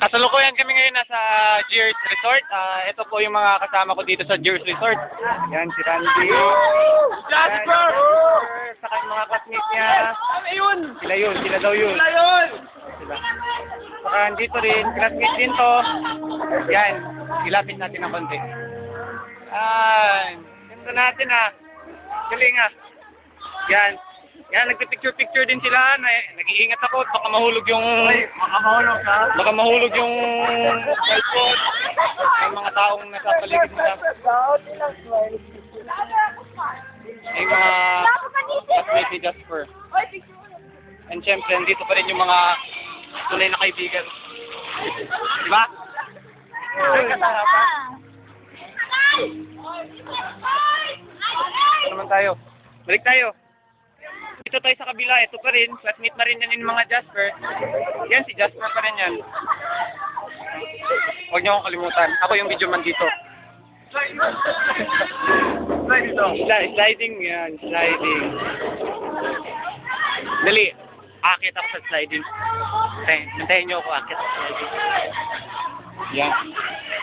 Kasalukuyan kami ngayon nasa Gears Resort. Ito po yung mga kasama ko dito sa Gears Resort. Yan, si Randy. Jasper! Saka yung mga classmates niya. Ano yun? Sila daw yun. Sila yun! Sila. Saka dito rin, classmates din to. Yan, ilapit natin ng konti. Yan. Ganda natin Galing Yan. Yan, nagpipicture-picture din sila. Nag-iingat ako. Baka mahulog yung... Makamahulog ka? Baka mahulog yung cellphone. Yung mga taong nasa paligid nila. Yung mga classmates ni Jasper. And syempre, nandito pa rin yung mga tunay na kaibigan. Diba? Ito naman tayo. Balik tayo. Dito tayo sa kabila. Ito pa rin. Classmate na rin yan yung mga Jasper. Yan, si Jasper pa rin yan. Huwag niyo akong kalimutan. Ako yung video man dito. Sliding yan. Sliding. Dali. Akit ako sa sliding. Nantayin niyo ako akit sa sliding. Yan.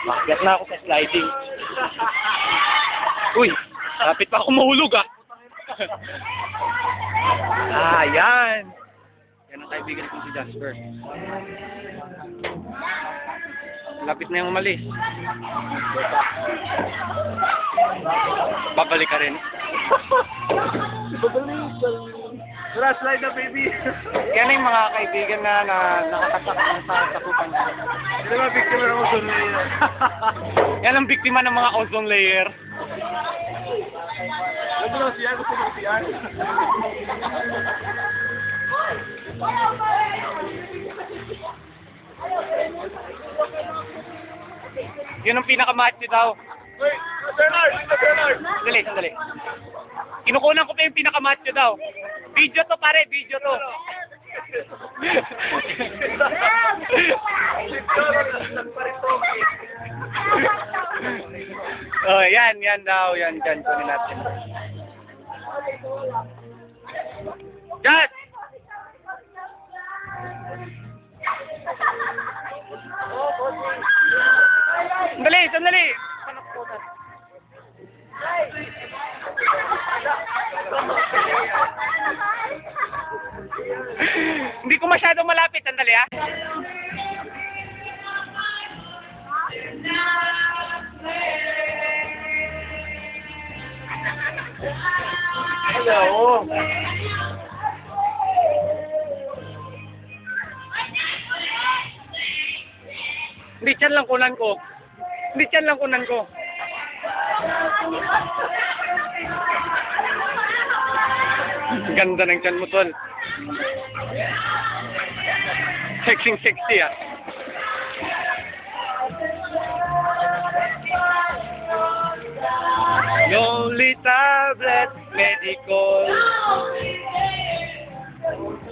Akit na ako sa sliding. Uy! Kapit pa ako mahulog yan. Yan ang kaibigan ko si Jasper. Lapit na yung umalis. Babalik ka rin. Tara, slide na, baby! Yan yung mga kaibigan na nakakasakit sa sakupan. Yan ang biktima ng ozone layer. Yan ang biktima ng mga ozone layer. Gusto mo siya? Gusto mo siya? Yun ang pinakamacho daw. Wait! Bernard! Bernard! Sandali. Kinukunan ko pa yung pinakamacho daw. Video to pare, video to. Oh, yan daw, yan kunin natin. Jas! Sandali. Hindi ko masyadong malapit, sandali Hello! Hindi, tiyan lang kunan ko. Ganda ng tiyan mo, tol. Sexy Lonely tablet medical